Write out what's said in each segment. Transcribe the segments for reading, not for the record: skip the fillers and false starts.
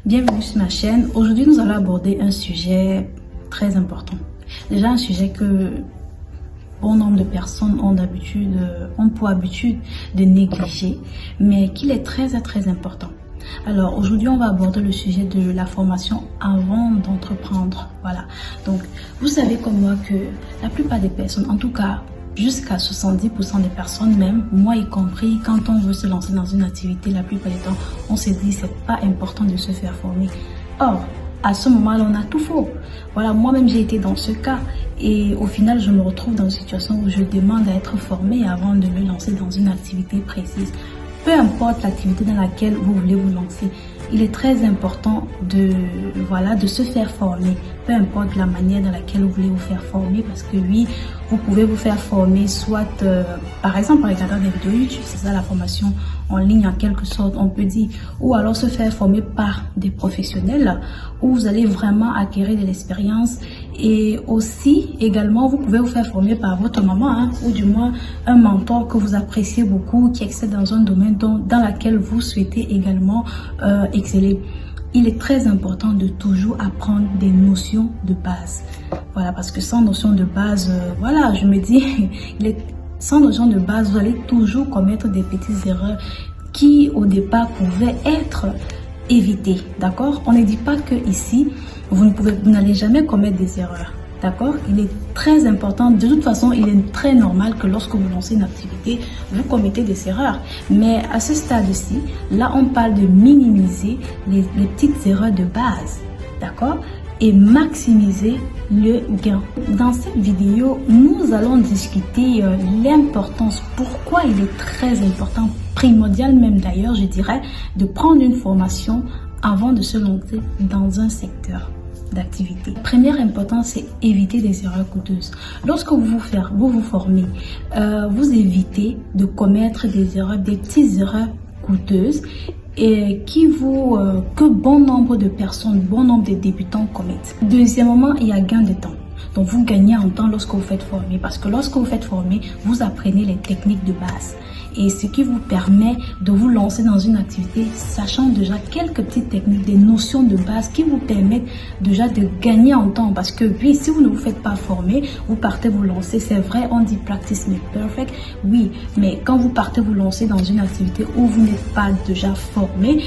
Bienvenue sur ma chaîne. Aujourd'hui, nous allons aborder un sujet très important. Déjà, un sujet que bon nombre de personnes ont pour habitude de négliger, mais qu'il est très important. Alors, aujourd'hui, on va aborder le sujet de la formation avant d'entreprendre. Voilà. Donc, vous savez comme moi que la plupart des personnes, en tout cas, jusqu'à 70% des personnes même, moi y compris, quand on veut se lancer dans une activité, la plupart du temps, on se dit c'est pas important de se faire former. Or, à ce moment-là, on a tout faux. Voilà, moi-même j'ai été dans ce cas et au final, je me retrouve dans une situation où je demande à être formée avant de me lancer dans une activité précise. Peu importe l'activité dans laquelle vous voulez vous lancer, il est très important de se faire former. Peu importe la manière dans laquelle vous voulez vous faire former, parce que oui, vous pouvez vous faire former soit par exemple en regardant des vidéos YouTube, c'est ça la formation en ligne en quelque sorte on peut dire, ou alors se faire former par des professionnels où vous allez vraiment acquérir de l'expérience. Et aussi également vous pouvez vous faire former par votre maman ou du moins un mentor que vous appréciez beaucoup, qui excelle dans un domaine dans lequel vous souhaitez également exceller. Il est très important de toujours apprendre des notions de base. Voilà, parce que sans notion de base, voilà, je me dis, sans notion de base, vous allez toujours commettre des petites erreurs qui, au départ, pouvaient être évitées. D'accord? On ne dit pas que ici, vous n'allez jamais commettre des erreurs. D'accord? Il est très important. De toute façon, il est très normal que lorsque vous lancez une activité, vous commettez des erreurs. Mais à ce stade-ci, là, on parle de minimiser les petites erreurs de base. D'accord? Et maximiser le gain. Dans cette vidéo, nous allons discuter l'importance, pourquoi il est très important, primordial même d'ailleurs, je dirais, de prendre une formation avant de se lancer dans un secteur d'activité. Première importance, c'est éviter des erreurs coûteuses. Lorsque vous vous formez, vous évitez de commettre des erreurs, des petites erreurs coûteuses et que bon nombre de personnes, bon nombre de débutants commettent. Deuxièmement, il y a gain de temps. Donc vous gagnez en temps lorsque vous faites former, parce que lorsque vous faites former, vous apprenez les techniques de base. Et ce qui vous permet de vous lancer dans une activité, sachant déjà quelques petites techniques, des notions de base qui vous permettent déjà de gagner en temps. Parce que oui, si vous ne vous faites pas former, vous partez vous lancer, c'est vrai, on dit practice make perfect, oui, mais quand vous partez vous lancer dans une activité où vous n'êtes pas déjà formé,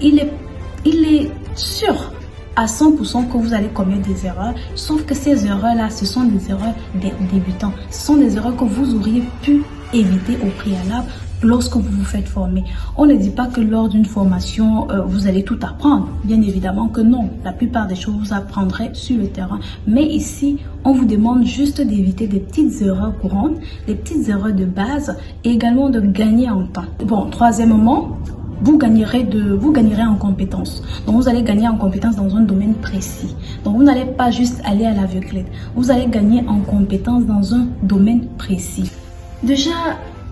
il est sûr à 100% que vous allez commettre des erreurs, sauf que ces erreurs-là, ce sont des erreurs des débutants. Ce sont des erreurs que vous auriez pu éviter au préalable lorsque vous vous faites former. On ne dit pas que lors d'une formation, vous allez tout apprendre. Bien évidemment que non. La plupart des choses, vous apprendrez sur le terrain. Mais ici, on vous demande juste d'éviter des petites erreurs courantes, des petites erreurs de base et également de gagner en temps. Bon, troisièmement, vous gagnerez en compétences. Donc, vous allez gagner en compétences dans un domaine précis. Donc, vous n'allez pas juste aller à l'aveuglette. Vous allez gagner en compétences dans un domaine précis. Déjà,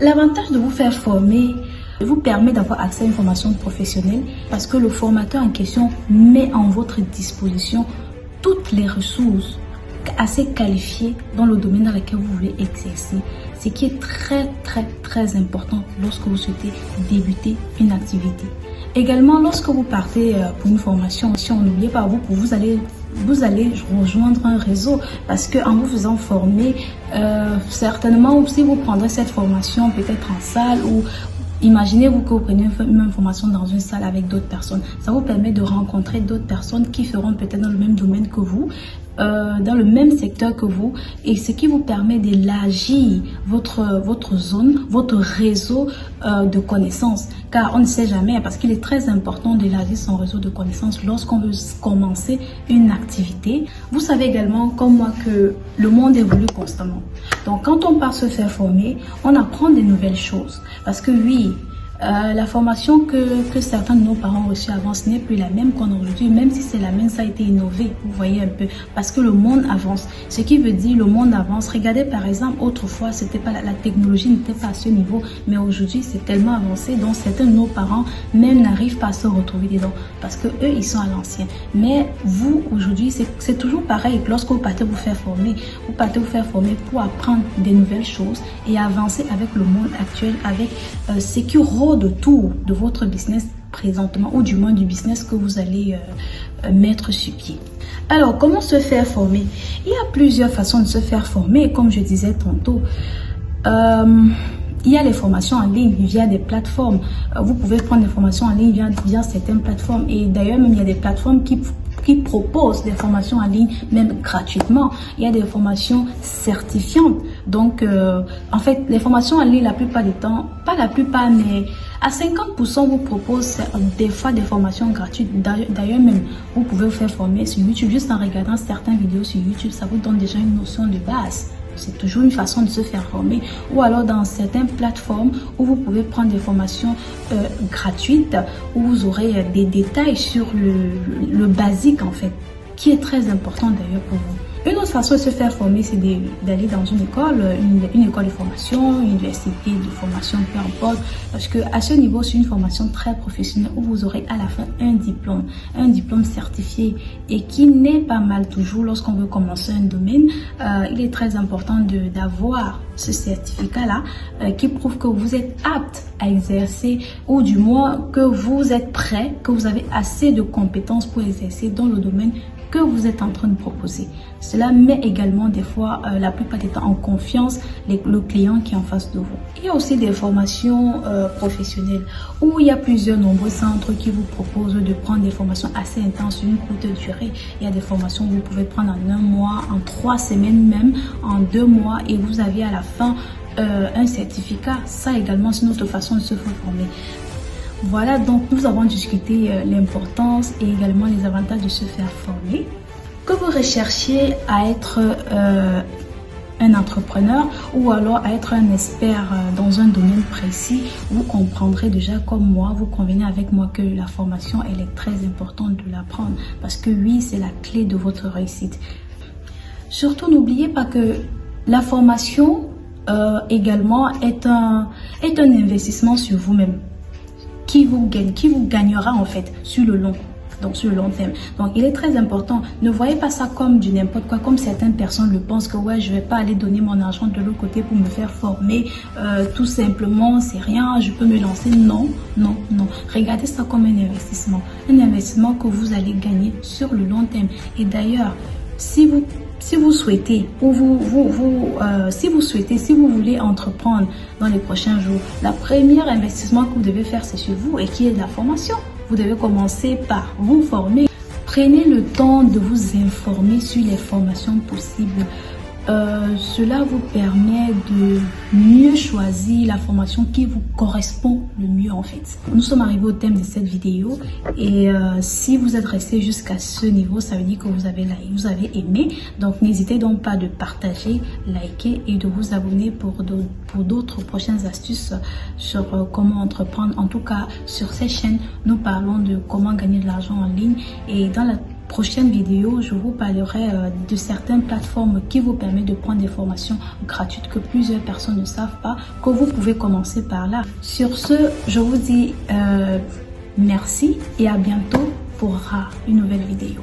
l'avantage de vous faire former vous permet d'avoir accès à une formation professionnelle parce que le formateur en question met en votre disposition toutes les ressources assez qualifiées dans le domaine dans lequel vous voulez exercer. Ce qui est très important lorsque vous souhaitez débuter une activité. Également, lorsque vous partez pour une formation, n'oubliez pas, vous allez rejoindre un réseau parce que en vous faisant former, certainement, si vous prendrez cette formation peut-être en salle ou imaginez-vous que vous prenez une formation dans une salle avec d'autres personnes. Ça vous permet de rencontrer d'autres personnes qui feront peut-être dans le même domaine que vous, dans le même secteur que vous, et ce qui vous permet d'élargir votre zone, votre réseau de connaissances. Car on ne sait jamais, parce qu'il est très important d'élargir son réseau de connaissances lorsqu'on veut commencer une activité. Vous savez également, comme moi, que le monde évolue constamment. Donc quand on part se faire former, on apprend des nouvelles choses. Parce que oui, la formation que certains de nos parents ont reçue avant, ce n'est plus la même qu'on a aujourd'hui. Même si c'est la même, ça a été innové, vous voyez un peu. Parce que le monde avance. Ce qui veut dire le monde avance. Regardez par exemple, autrefois, c'était pas la technologie n'était pas à ce niveau. Mais aujourd'hui, c'est tellement avancé. Donc certains de nos parents même n'arrivent pas à se retrouver dedans. Parce que eux, ils sont à l'ancien. Mais vous, aujourd'hui, c'est toujours pareil. Lorsque vous partez vous faire former, vous partez vous faire former pour apprendre des nouvelles choses et avancer avec le monde actuel, avec ce qui rôde autour de votre business présentement, ou du moins du business que vous allez mettre sur pied. Alors, comment se faire former? Il y a plusieurs façons de se faire former, comme je disais tantôt. Il y a les formations en ligne via des plateformes. Vous pouvez prendre des formations en ligne via certaines plateformes. Et d'ailleurs, même il y a des plateformes qui proposent des formations en ligne, même gratuitement. Il y a des formations certifiantes. Donc, en fait, les formations en ligne, la plupart du temps, pas la plupart, mais à 50% vous proposent des fois des formations gratuites. D'ailleurs, même, vous pouvez vous faire former sur YouTube. Juste en regardant certaines vidéos sur YouTube, ça vous donne déjà une notion de base. C'est toujours une façon de se faire former. Ou alors dans certaines plateformes où vous pouvez prendre des formations gratuites, où vous aurez des détails sur le basique en fait, qui est très important d'ailleurs pour vous. Une autre façon de se faire former, c'est d'aller dans une école de formation, une université de formation, peu importe. Parce que à ce niveau, c'est une formation très professionnelle où vous aurez à la fin un diplôme certifié et qui n'est pas mal toujours lorsqu'on veut commencer un domaine. Il est très important d'avoir ce certificat-là qui prouve que vous êtes apte à exercer, ou du moins que vous êtes prêt, que vous avez assez de compétences pour exercer dans le domaine que vous êtes en train de proposer. Cela met également des fois, la plupart du temps, en confiance le client qui est en face de vous. Il y a aussi des formations professionnelles où il y a nombreux centres qui vous proposent de prendre des formations assez intenses sur une courte durée. Il y a des formations que vous pouvez prendre en 1 mois, en 3 semaines même, en 2 mois, et vous avez à la fin un certificat. Ça également, c'est une autre façon de se faire former. Voilà, donc nous avons discuté l'importance et également les avantages de se faire former. Que vous recherchiez à être un entrepreneur ou alors à être un expert dans un domaine précis, vous comprendrez déjà comme moi, vous convenez avec moi que la formation, elle est très importante de l'apprendre parce que oui, c'est la clé de votre réussite. Surtout, n'oubliez pas que la formation également est un investissement sur vous-même. Qui vous gagnera en fait sur le long terme. Donc il est très important, ne voyez pas ça comme du n'importe quoi, comme certaines personnes le pensent, que ouais, je vais pas aller donner mon argent de l'autre côté pour me faire former, tout simplement, c'est rien, je peux me lancer. Non, regardez ça comme un investissement que vous allez gagner sur le long terme. Et d'ailleurs, si vous souhaitez, ou si vous voulez entreprendre dans les prochains jours, la première investissement que vous devez faire, c'est sur vous, et qui est de la formation. Vous devez commencer par vous former. Prenez le temps de vous informer sur les formations possibles. Cela vous permet de mieux choisir la formation qui vous correspond le mieux en fait. Nous sommes arrivés au thème de cette vidéo et si vous êtes resté jusqu'à ce niveau, ça veut dire que vous avez aimé. Donc n'hésitez donc pas de partager, liker et de vous abonner pour d'autres prochaines astuces sur comment entreprendre. En tout cas, sur cette chaîne, nous parlons de comment gagner de l'argent en ligne, et dans la prochaine vidéo, je vous parlerai de certaines plateformes qui vous permettent de prendre des formations gratuites que plusieurs personnes ne savent pas, que vous pouvez commencer par là. Sur ce, je vous dis merci et à bientôt pour une nouvelle vidéo.